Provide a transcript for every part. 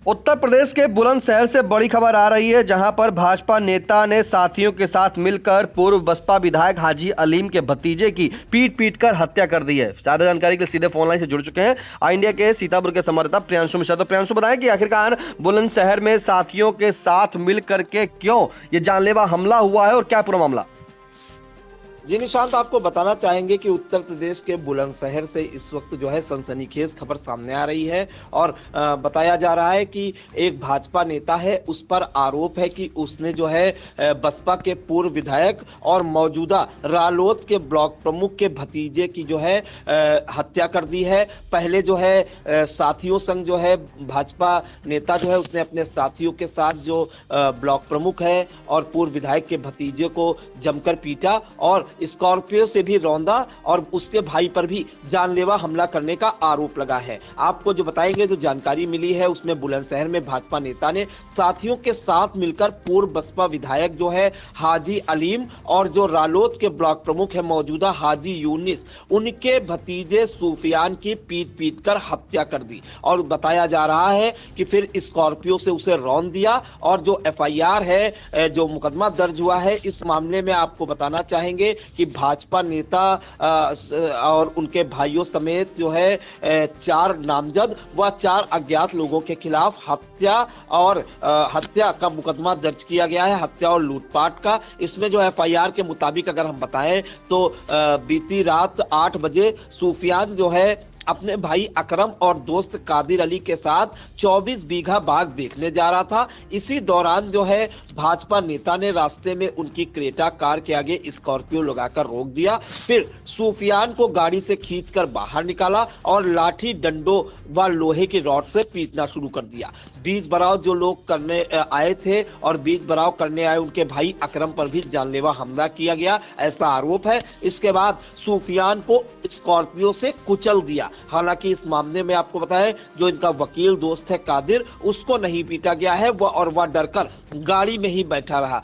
उत्तर प्रदेश के बुलंदशहर से बड़ी खबर आ रही है, जहां पर भाजपा नेता ने साथियों के साथ मिलकर पूर्व बसपा विधायक हाजी अलीम के भतीजे की पीट कर हत्या कर दी है। ज्यादा जानकारी के लिए सीधे फोन लाइन से जुड़ चुके हैं इंडिया के सीतापुर के संवाददाता प्रियांशु मिश्रा। तो प्रियांशु, बताएं कि आखिरकार बुलंदशहर में साथियों के साथ मिलकर के क्यों ये जानलेवा हमला हुआ है और क्या पूरा मामला? जी निशांत, आपको बताना चाहेंगे कि उत्तर प्रदेश के बुलंदशहर से इस वक्त जो है सनसनीखेज खबर सामने आ रही है और बताया जा रहा है कि एक भाजपा नेता है, उस पर आरोप है कि उसने जो है बसपा के पूर्व विधायक और मौजूदा रालोद के ब्लॉक प्रमुख के भतीजे की जो है हत्या कर दी है। पहले जो है साथियों संग जो है भाजपा नेता जो है उसने अपने साथियों के साथ जो ब्लॉक प्रमुख है और पूर्व विधायक के भतीजे को जमकर पीटा और स्कॉर्पियो से भी रौंदा और उसके भाई पर भी जानलेवा हमला करने का आरोप लगा है। आपको जो बताएंगे, जो जानकारी मिली है उसमें बुलंदशहर में भाजपा नेता ने साथियों के साथ मिलकर पूर्व बसपा विधायक जो है हाजी अलीम और जो रालोद के ब्लॉक प्रमुख है मौजूदा हाजी यूनिस, उनके भतीजे सूफियान की पीट कर हत्या कर दी। और बताया जा रहा है कि फिर स्कॉर्पियो से उसे रौंद दिया और जो एफआईआर है, जो मुकदमा दर्ज हुआ है इस मामले में, आपको बताना चाहेंगे कि भाजपा नेता और उनके भाइयों समेत जो है 4 नामजद व 4 अज्ञात लोगों के खिलाफ हत्या का मुकदमा दर्ज किया गया है, हत्या और लूटपाट का। इसमें जो एफआईआर के मुताबिक अगर हम बताएं तो बीती रात 8 बजे सूफियान जो है अपने भाई अकरम और दोस्त कादिर अली के साथ 24 बीघा बाग देखने जा रहा था। इसी दौरान जो है भाजपा नेता ने रास्ते में उनकी क्रेटा कार के आगे स्कॉर्पियो लगाकर रोक दिया। फिर सूफियान को गाड़ी से खींचकर बाहर निकाला और लाठी, डंडों व लोहे की रॉड से पीटना शुरू कर दिया। बीच बराव जो लोग करने आए थे और बीच बराव करने आए उनके भाई अकरम पर भी जानलेवा हमला किया गया, ऐसा आरोप है। इसके बाद सूफियान को स्कॉर्पियो से कुचल दिया। हालांकि इस मामले में आपको बताएं, जो इनका वकील दोस्त है कादिर, उसको नहीं पीटा गया है वह डरकर गाड़ी में ही बैठा रहा।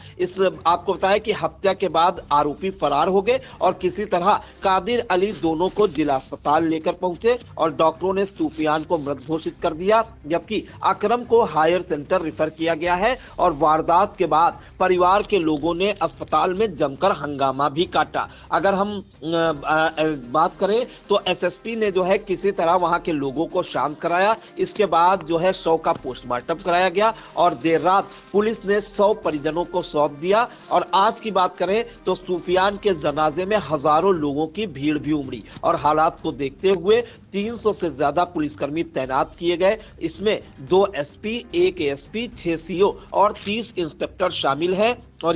आपको बताएं कि हत्या के बाद आरोपी फरार हो गए और किसी तरह कादिर अली दोनों को जिला अस्पताल लेकर पहुंचे और डॉक्टरों ने सूफियान को मृत घोषित कर दिया, जबकि अकरम को हायर सेंटर रेफर किया गया है। और वारदात के बाद परिवार के लोगों ने अस्पताल में जमकर हंगामा भी काटा। अगर हम बात करें तो एसएसपी ने जो है किसी तरह वहां के लोगों को शांत कराया। इसके बाद जो है शव का पोस्टमार्टम कराया गया और देर रात पुलिस ने 100 परिजनों को सौंप दिया। और आज की बात करें तो सूफियान के जनाजे में हजारों लोगों की भीड़ भी उमड़ी और हालात को देखते हुए 300 से ज्यादा पुलिसकर्मी तैनात किए गए। इसमें 2 एसपी, 1 एएसपी, 6 सीओ और 30 इंस्पेक्टर शामिल हैं। और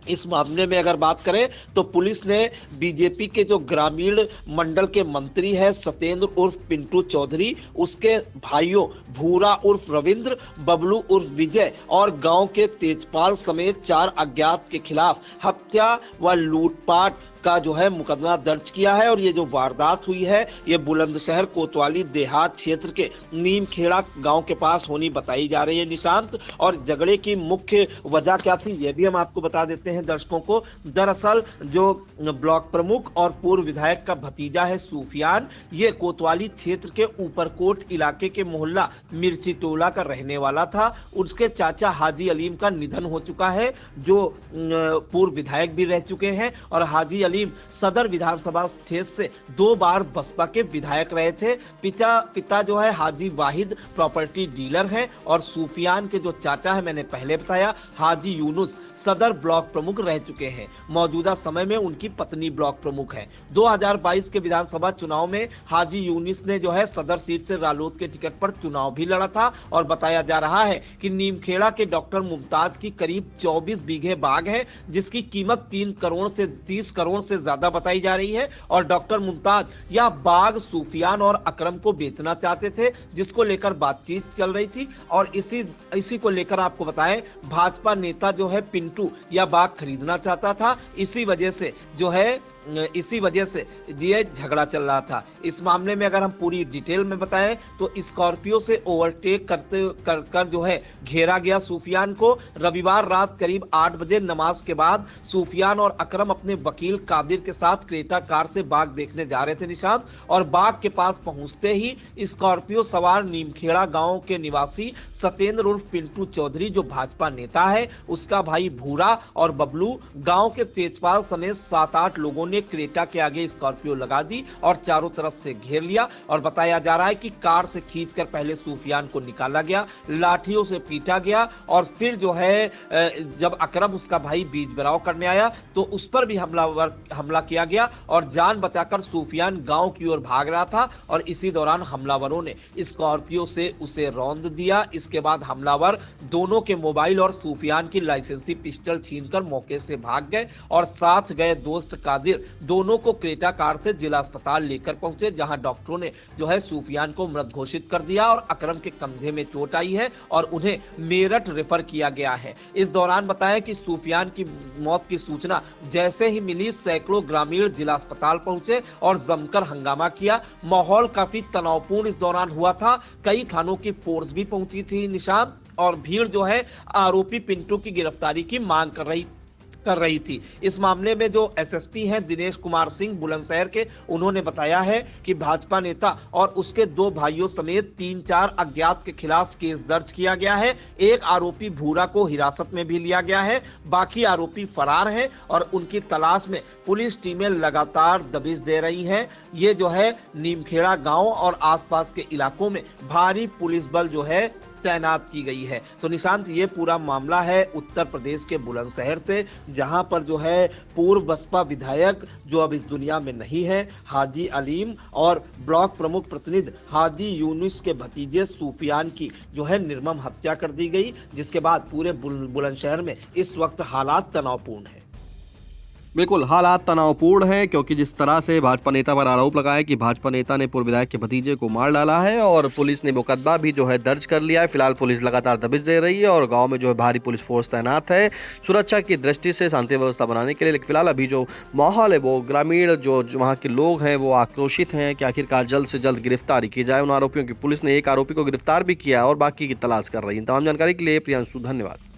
इस मामले में अगर बात करें तो पुलिस ने बीजेपी के जो ग्रामीण मंडल के मंत्री है सत्येंद्र उर्फ पिंटू चौधरी, उसके भाइयों भूरा उर्फ रविंद्र, बबलू उर्फ विजय और गांव के तेजपाल समेत 4 अज्ञात के खिलाफ हत्या व लूटपाट का जो है मुकदमा दर्ज किया है। और ये जो वारदात हुई है ये बुलंदशहर कोतवाली देहात क्षेत्र के नीमखेड़ा गांव के पास होनी बताई जा रही है निशांत। और झगड़े की मुख्य वजह क्या थी ये भी हम आपको बता देते हैं दर्शकों को। दरअसल जो ब्लॉक प्रमुख और पूर्व विधायक का भतीजा है सूफियान, ये कोतवाली क्षेत्र के ऊपरकोट इलाके के मोहल्ला मिर्ची टोला का रहने वाला था। उसके चाचा हाजी अलीम का निधन हो चुका है, जो पूर्व विधायक भी रह चुके हैं। और हाजी अलीम सदर विधानसभा क्षेत्र से 2 बार बसपा के विधायक रहे थे। पिता जो है हाजी वाहिद प्रॉपर्टी डीलर हैं और सूफियान के जो चाचा है, मैंने पहले बताया, हाजी यूनुस सदर ब्लॉक प्रमुख रह चुके हैं। मौजूदा समय में उनकी पत्नी ब्लॉक प्रमुख है। 2022 के विधानसभा चुनाव में हाजी यूनुस ने जो है सदर सीट से रालोद के टिकट पर चुनाव भी लड़ा था। और बताया जा रहा है कि नीमखेड़ा के डॉक्टर मुमताज की करीब 24 बीघे बाग है, जिसकी कीमत 3 करोड़ से 30 करोड़ से ज्यादा बताई जा रही है। और डॉक्टर मुमताज यह बाग सूफियान और अकरम को बेचना चाहते थे, जिसको लेकर बातचीत चल रही थी। और इसी को लेकर आपको बताएं, भाजपा नेता जो है पिंटू यह बाग खरीदना चाहता था। इसी वजह से जो है इसी वजह से ये झगड़ा चल रहा था। इस मामले में अगर हम पूरी डिटेल में बताएं तो स्कॉर्पियो से ओवरटेक कर जो है घेरा गया सूफियान को। रविवार रात करीब 8 बजे नमाज के बाद सूफियान और अकरम अपने वकील कादिर के साथ क्रेटा कार से बाग देखने जा रहे थे निशांत, और बाग के पास पहुंचते ही स्कॉर्पियो सवार नीमखेड़ा गांव के निवासी सत्येंद्र उर्फ पिंटू चौधरी, जो भाजपा नेता है, उसका भाई भूरा और बबलू, गांव के तेजपाल समेत 7-8 लोगों ने क्रेटा के आगे स्कॉर्पियो लगा दी और चारों तरफ से घेर लिया। और बताया जा रहा है कि कार से खींचकर पहले सूफियान को निकाला गया, लाठियों से पीटा गया, और फिर जो है जब अकरम उसका भाई बीच बराव करने आया तो उस पर भी हमला किया गया और जान बचाकर सूफियान गांव की ओर भाग रहा था। और इसी दौरान हमलावरों ने स्कॉर्पियो से उसे रौंद दिया। इसके बाद हमलावर दोनों के मोबाइल और सूफियान की लाइसेंसी पिस्टल छीनकर मौके से भाग गए, और साथ गए दोस्त कादिर दोनों को क्रेटा कार से जिला अस्पताल लेकर पहुंचे, जहां डॉक्टरों ने जो है सूफियान को मृत घोषित कर दिया और अकरम के कंधे में चोट आई है और उन्हें मेरठ रेफर किया गया है। इस दौरान बताया कि सूफियान की मौत की सूचना जैसे ही मिली, सैकड़ों ग्रामीण जिला अस्पताल पहुंचे और जमकर हंगामा किया। माहौल काफी तनावपूर्ण इस दौरान हुआ था। कई थानों की फोर्स भी पहुंची थी निशांत, और भीड़ जो है आरोपी पिंटू की गिरफ्तारी की मांग कर रही थी। इस मामले में जो एसएसपी हैं दिनेश कुमार सिंह बुलंदशहर के, उन्होंने बताया है कि भाजपा नेता और उसके 2 भाइयों समेत 3-4 अज्ञात के खिलाफ केस दर्ज किया गया है। एक आरोपी भूरा को हिरासत में भी लिया गया है, बाकी आरोपी फरार हैं और उनकी तलाश में पुलिस टीमें लगातार दबिश दे रही हैं। ये जो है नीमखेड़ा गांव और आसपास के इलाकों में भारी पुलिस बल जो है तैनात की गई है। तो निशांत, ये पूरा मामला है उत्तर प्रदेश के बुलंदशहर से, जहां पर जो है पूर्व बसपा विधायक जो अब इस दुनिया में नहीं है, हाजी अलीम, और ब्लॉक प्रमुख प्रतिनिधि हाजी यूनुस के भतीजे सूफियान की जो है निर्मम हत्या कर दी गई, जिसके बाद पूरे बुलंदशहर में इस वक्त हालात तनावपूर्ण है। बिल्कुल, हालात तनावपूर्ण हैं, क्योंकि जिस तरह से भाजपा नेता पर आरोप लगाया कि भाजपा नेता ने पूर्व विधायक के भतीजे को मार डाला है, और पुलिस ने मुकदमा भी जो है दर्ज कर लिया है। फिलहाल पुलिस लगातार दबिश दे रही है और गांव में जो है भारी पुलिस फोर्स तैनात है सुरक्षा की दृष्टि से, शांति व्यवस्था बनाने के लिए। लेकिन फिलहाल अभी जो माहौल है वो ग्रामीण जो वहाँ के लोग हैं वो आक्रोशित हैं कि आखिरकार जल्द से जल्द गिरफ्तारी की जाए उन आरोपियों की। पुलिस ने एक आरोपी को गिरफ्तार भी किया और बाकी की तलाश कर रही है। तमाम जानकारी के लिए प्रियांशु, धन्यवाद।